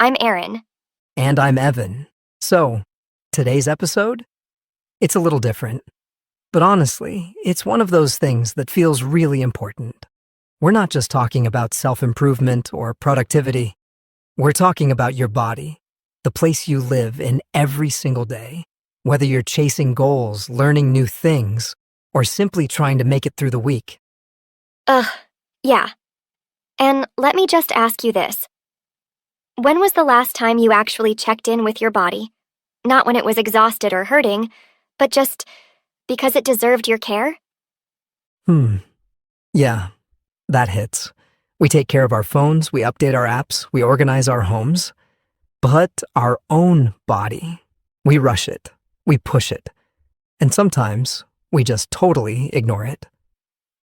I'm Erin. And I'm Evan. So, today's episode? It's a little different. But honestly, it's one of those things that feels really important. We're not just talking about self-improvement or productivity. We're talking about your body, the place you live in every single day. Whether you're chasing goals, learning new things, or simply trying to make it through the week. Yeah. And let me just ask you this. When was the last time you actually checked in with your body? Not when it was exhausted or hurting, but just because it deserved your care? Yeah, that hits. We take care of our phones, we update our apps, we organize our homes. But our own body, we rush it, we push it. And sometimes we just totally ignore it.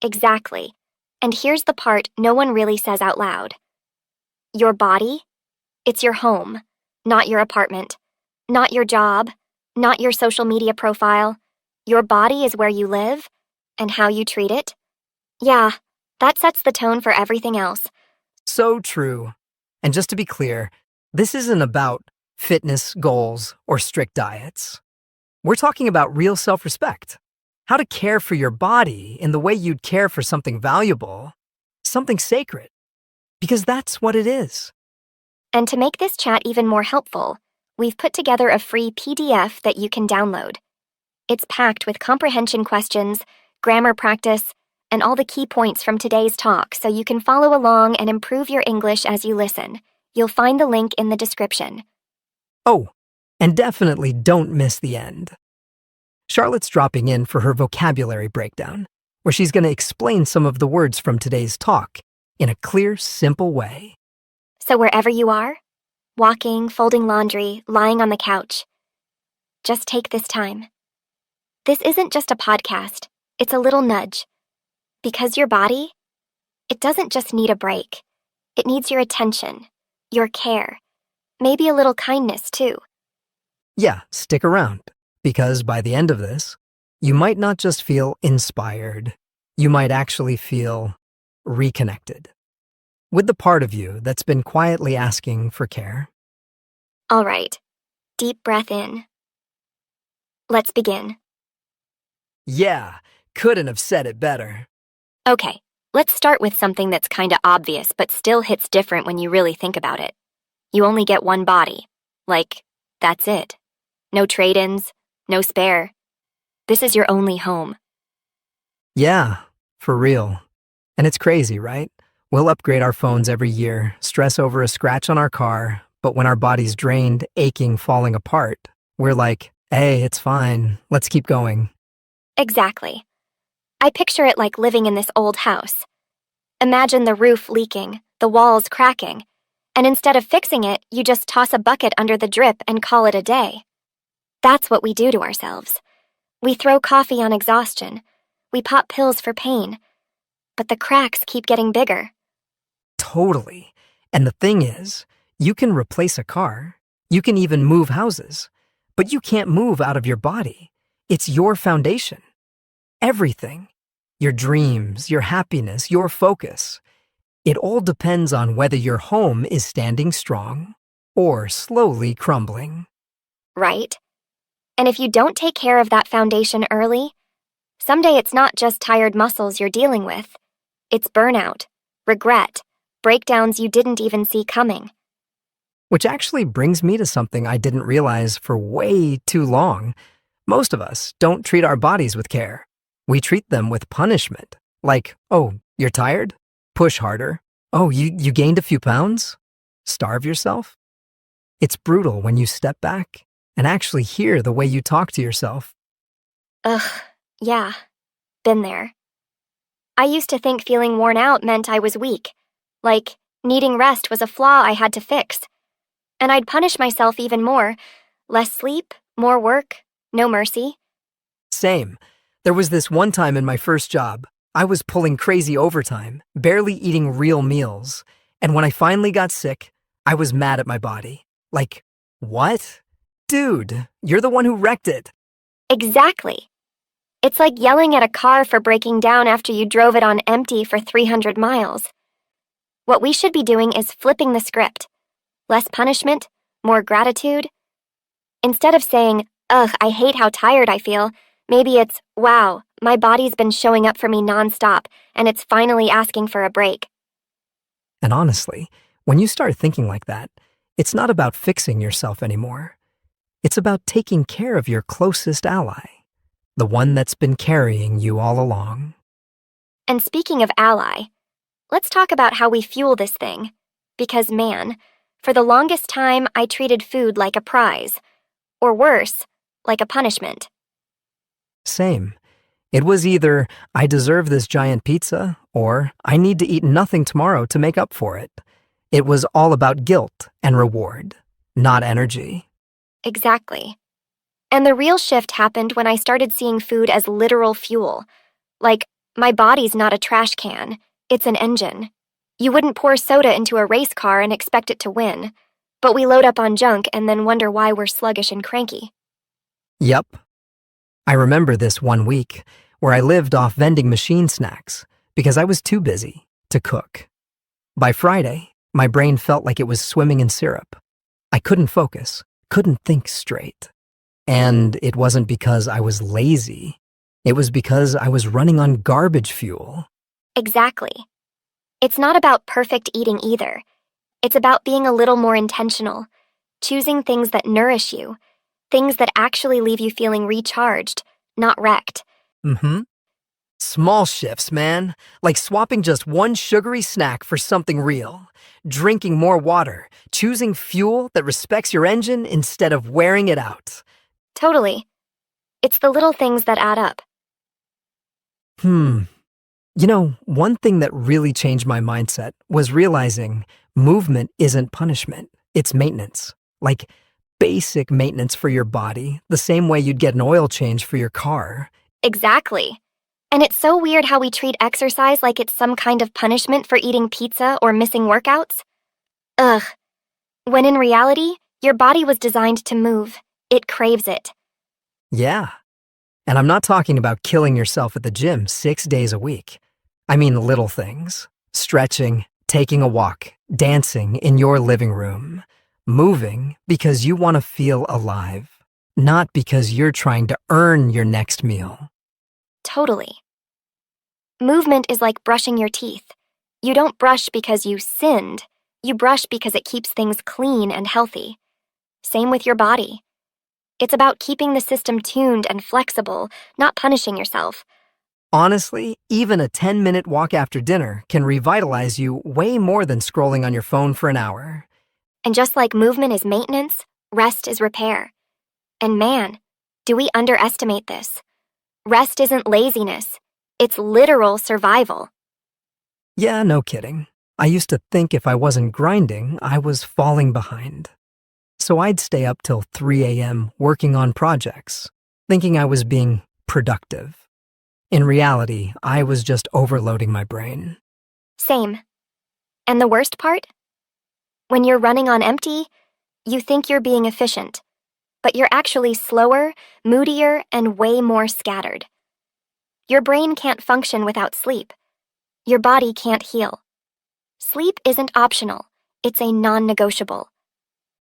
Exactly. And here's the part no one really says out loud. Your body? It's your home, not your apartment, not your job, not your social media profile. Your body is where you live and how you treat it. Yeah, that sets the tone for everything else. So true. And just to be clear, this isn't about fitness goals or strict diets. We're talking about real self-respect. How to care for your body in the way you'd care for something valuable, something sacred. Because that's what it is. And to make this chat even more helpful, we've put together a free PDF that you can download. It's packed with comprehension questions, grammar practice, and all the key points from today's talk so you can follow along and improve your English as you listen. You'll find the link in the description. Oh, and definitely don't miss the end. Charlotte's dropping in for her vocabulary breakdown, where she's going to explain some of the words from today's talk in a clear, simple way. So wherever you are, walking, folding laundry, lying on the couch, just take this time. This isn't just a podcast, it's a little nudge. Because your body, it doesn't just need a break. It needs your attention, your care, maybe a little kindness too. Yeah, stick around, because by the end of this, you might not just feel inspired, you might actually feel reconnected with the part of you that's been quietly asking for care. All right, deep breath in. Let's begin. Yeah, couldn't have said it better. Okay, let's start with something that's kinda obvious but still hits different when you really think about it. You only get one body. Like, that's it. No trade-ins, no spare. This is your only home. Yeah, for real. And it's crazy, right? We'll upgrade our phones every year, stress over a scratch on our car, but when our body's drained, aching, falling apart, we're like, hey, it's fine, let's keep going. Exactly. I picture it like living in this old house. Imagine the roof leaking, the walls cracking, and instead of fixing it, you just toss a bucket under the drip and call it a day. That's what we do to ourselves. We throw coffee on exhaustion. We pop pills for pain. But the cracks keep getting bigger. Totally. And the thing is, you can replace a car, you can even move houses, but you can't move out of your body. It's your foundation. Everything. Your dreams, your happiness, your focus. It all depends on whether your home is standing strong or slowly crumbling. Right? And if you don't take care of that foundation early, someday it's not just tired muscles you're dealing with. It's burnout, regret, breakdowns you didn't even see coming. Which actually brings me to something I didn't realize for way too long. Most of us don't treat our bodies with care. We treat them with punishment. Like, oh, you're tired? Push harder. Oh, you gained a few pounds? Starve yourself? It's brutal when you step back and actually hear the way you talk to yourself. Yeah. Been there. I used to think feeling worn out meant I was weak. Like, needing rest was a flaw I had to fix. And I'd punish myself even more. Less sleep, more work, no mercy. Same. There was this one time in my first job, I was pulling crazy overtime, barely eating real meals. And when I finally got sick, I was mad at my body. Like, what? Dude, you're the one who wrecked it. Exactly. It's like yelling at a car for breaking down after you drove it on empty for 300 miles. What we should be doing is flipping the script. Less punishment? More gratitude? Instead of saying, ugh, I hate how tired I feel, maybe it's, wow, my body's been showing up for me nonstop, and it's finally asking for a break. And honestly, when you start thinking like that, it's not about fixing yourself anymore. It's about taking care of your closest ally, the one that's been carrying you all along. And speaking of ally, let's talk about how we fuel this thing. Because man, for the longest time I treated food like a prize. Or worse, like a punishment. Same. It was either, I deserve this giant pizza, or I need to eat nothing tomorrow to make up for it. It was all about guilt and reward, not energy. Exactly. And the real shift happened when I started seeing food as literal fuel. Like, my body's not a trash can, it's an engine. You wouldn't pour soda into a race car and expect it to win. But we load up on junk and then wonder why we're sluggish and cranky. Yep. I remember this one week where I lived off vending machine snacks because I was too busy to cook. By Friday, my brain felt like it was swimming in syrup. I couldn't focus, couldn't think straight. And it wasn't because I was lazy. It was because I was running on garbage fuel. Exactly. It's not about perfect eating either. It's about being a little more intentional, choosing things that nourish you, things that actually leave you feeling recharged, not wrecked. Small shifts, man. Like swapping just one sugary snack for something real. Drinking more water. Choosing fuel that respects your engine instead of wearing it out. Totally. It's the little things that add up. You know, one thing that really changed my mindset was realizing movement isn't punishment, it's maintenance. Like basic maintenance for your body, the same way you'd get an oil change for your car. Exactly. And it's so weird how we treat exercise like it's some kind of punishment for eating pizza or missing workouts. Ugh. When in reality, your body was designed to move. It craves it. Yeah. And I'm not talking about killing yourself at the gym 6 days a week. I mean little things. Stretching, taking a walk, dancing in your living room. Moving because you want to feel alive, not because you're trying to earn your next meal. Totally. Movement is like brushing your teeth. You don't brush because you sinned. You brush because it keeps things clean and healthy. Same with your body. It's about keeping the system tuned and flexible, not punishing yourself. Honestly, even a 10-minute walk after dinner can revitalize you way more than scrolling on your phone for an hour. And just like movement is maintenance, rest is repair. And man, do we underestimate this? Rest isn't laziness. It's literal survival. Yeah, no kidding. I used to think if I wasn't grinding, I was falling behind. So I'd stay up till 3 a.m. working on projects, thinking I was being productive. In reality, I was just overloading my brain. Same. And the worst part? When you're running on empty, you think you're being efficient, but you're actually slower, moodier, and way more scattered. Your brain can't function without sleep. Your body can't heal. Sleep isn't optional, it's a non-negotiable.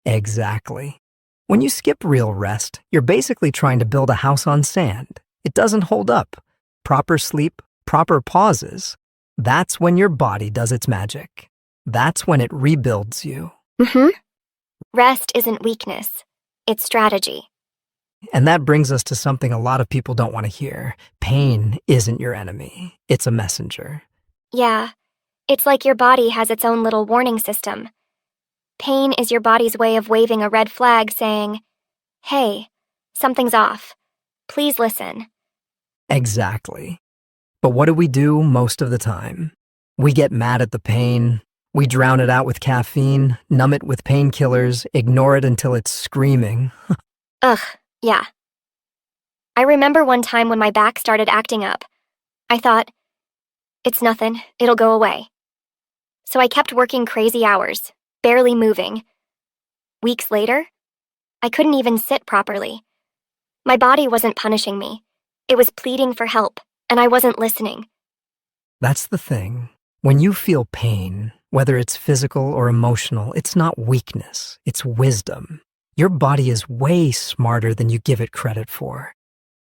Exactly. When you skip real rest, you're basically trying to build a house on sand. It doesn't hold up. Proper sleep, proper pauses. That's when your body does its magic. That's when it rebuilds you. Rest isn't weakness, it's strategy. And that brings us to something a lot of people don't want to hear. Pain isn't your enemy. It's a messenger. Yeah, it's like your body has its own little warning system. Pain is your body's way of waving a red flag saying, hey, something's off. Please listen. Exactly. But what do we do most of the time? We get mad at the pain. We drown it out with caffeine, numb it with painkillers, ignore it until it's screaming. Ugh, yeah. I remember one time when my back started acting up. I thought, it's nothing, it'll go away. So I kept working crazy hours, barely moving. Weeks later, I couldn't even sit properly. My body wasn't punishing me. It was pleading for help, and I wasn't listening. That's the thing. When you feel pain, Whether it's physical or emotional, it's not weakness, it's wisdom. Your body is way smarter than you give it credit for.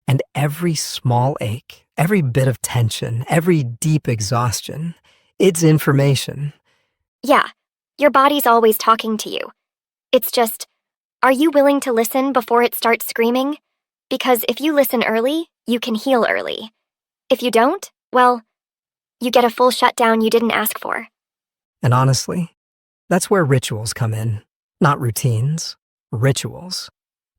And every small ache, every bit of tension, every deep exhaustion, it's information. Yeah, your body's always talking to you. It's just, are you willing to listen before it starts screaming? Because if you listen early, you can heal early. If you don't, well, you get a full shutdown you didn't ask for. And honestly, that's where rituals come in. Not routines, rituals.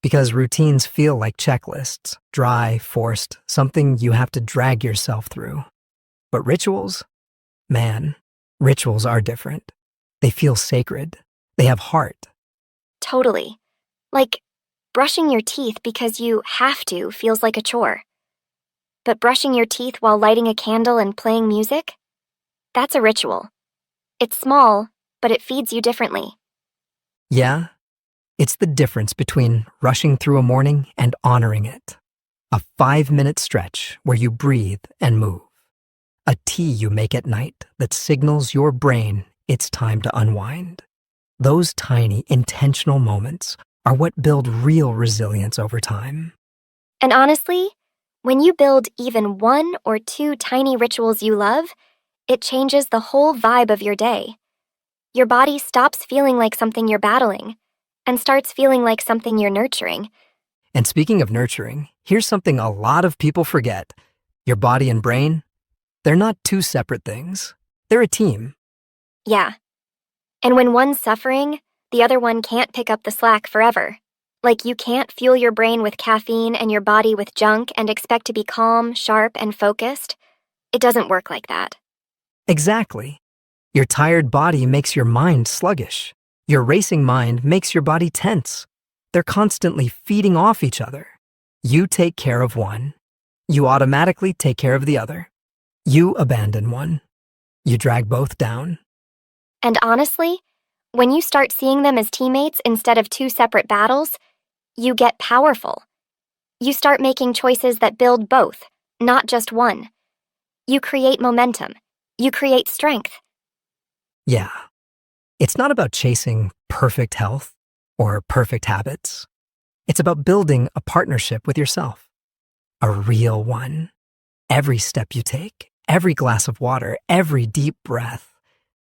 Because routines feel like checklists, dry, forced, something you have to drag yourself through. But rituals? Man, rituals are different. They feel sacred. They have heart. Totally. Like, brushing your teeth because you have to feels like a chore. But brushing your teeth while lighting a candle and playing music? That's a ritual. It's small, but it feeds you differently. Yeah, it's the difference between rushing through a morning and honoring it. A 5-minute stretch where you breathe and move. A tea you make at night that signals your brain it's time to unwind. Those tiny, intentional moments are what build real resilience over time. And honestly, when you build even 1 or 2 tiny rituals you love, it changes the whole vibe of your day. Your body stops feeling like something you're battling and starts feeling like something you're nurturing. And speaking of nurturing, here's something a lot of people forget. Your body and brain, they're not two separate things. They're a team. Yeah. And when one's suffering, the other one can't pick up the slack forever. Like you can't fuel your brain with caffeine and your body with junk and expect to be calm, sharp, and focused. It doesn't work like that. Exactly. Your tired body makes your mind sluggish. Your racing mind makes your body tense. They're constantly feeding off each other. You take care of one. You automatically take care of the other. You abandon one. You drag both down. And honestly, when you start seeing them as teammates instead of 2 separate battles, you get powerful. You start making choices that build both, not just one. You create momentum. You create strength. Yeah. It's not about chasing perfect health or perfect habits. It's about building a partnership with yourself. A real one. Every step you take, every glass of water, every deep breath,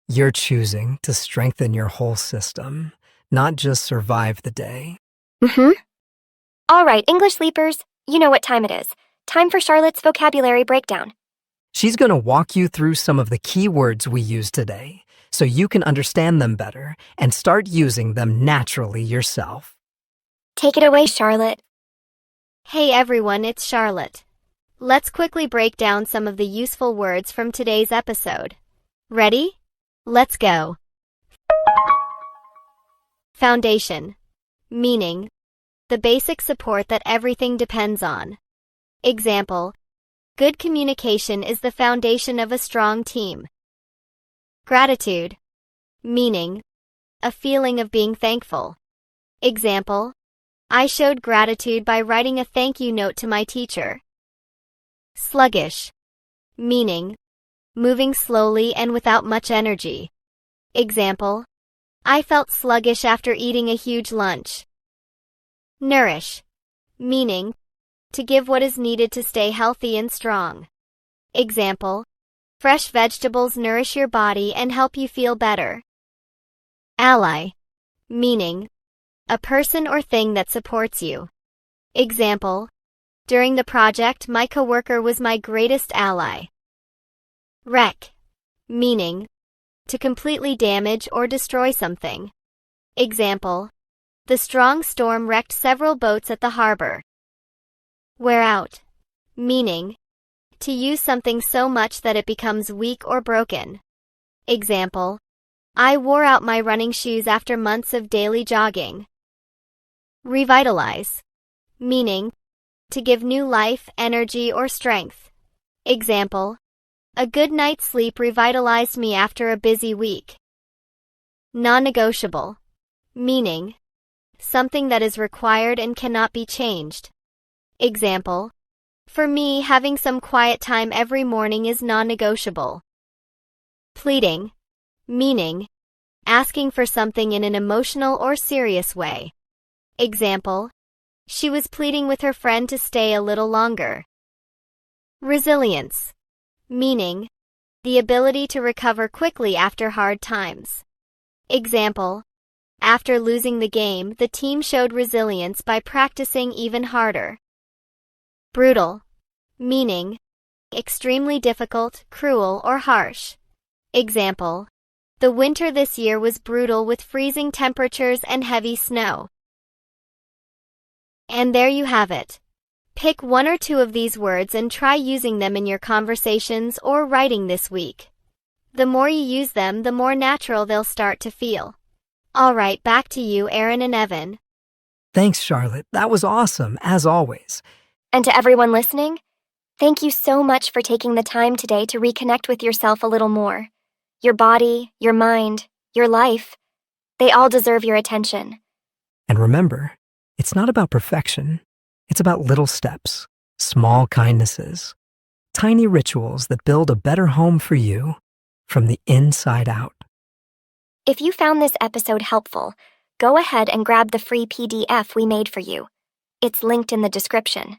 you're choosing to strengthen your whole system, not just survive the day. All right, English Leapers, you know what time it is. Time for Charlotte's vocabulary breakdown. She's going to walk you through some of the key words we use today so you can understand them better and start using them naturally yourself. Take it away, Charlotte. Hey everyone, it's Charlotte. Let's quickly break down some of the useful words from today's episode. Ready? Let's go. Foundation. Meaning, the basic support that everything depends on. Example, good communication is the foundation of a strong team. Gratitude. Meaning, a feeling of being thankful. Example, I showed gratitude by writing a thank you note to my teacher. Sluggish. Meaning, moving slowly and without much energy. Example, I felt sluggish after eating a huge lunch. Nourish. Meaning, to give what is needed to stay healthy and strong. Example, fresh vegetables nourish your body and help you feel better. Ally. Meaning, a person or thing that supports you. Example, during the project, my coworker was my greatest ally. Wreck. Meaning, to completely damage or destroy something. Example, the strong storm wrecked several boats at the harbor. Wear out. Meaning, to use something so much that it becomes weak or broken. Example, I wore out my running shoes after months of daily jogging. Revitalize. Meaning, to give new life, energy, or strength. Example, a good night's sleep revitalized me after a busy week. Non-negotiable. Meaning, something that is required and cannot be changed. Example, for me, having some quiet time every morning is non-negotiable. Pleading. meaning asking for something in an emotional or serious way. Example, she was pleading with her friend to stay a little longer. Resilience, meaning the ability to recover quickly after hard times. Example, after losing the game, the team showed resilience by practicing even harder. Brutal, meaning extremely difficult, cruel, or harsh. Example, the winter this year was brutal with freezing temperatures and heavy snow. And there you have it. Pick one or two of these words and try using them in your conversations or writing this week. The more you use them, the more natural they'll start to feel. All right, back to you, Aaron and Evan. Thanks, Charlotte. That was awesome, as always. And to everyone listening, thank you so much for taking the time today to reconnect with yourself a little more. Your body, your mind, your life, they all deserve your attention. And remember, it's not about perfection. It's about little steps, small kindnesses, tiny rituals that build a better home for you from the inside out. If you found this episode helpful, go ahead and grab the free PDF we made for you. It's linked in the description.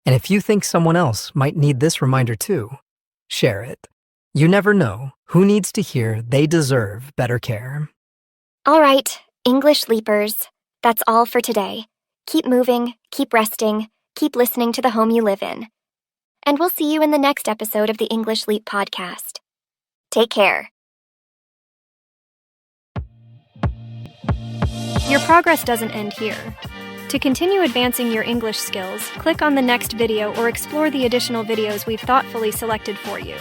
And if you think someone else might need this reminder too, share it. You never know who needs to hear they deserve better care. All right, English Leapers, that's all for today. Keep moving, keep resting, keep listening to the home you live in. And we'll see you in the next episode of the English Leap podcast. Take care. Your progress doesn't end here. To continue advancing your English skills, click on the next video or explore the additional videos we've thoughtfully selected for you.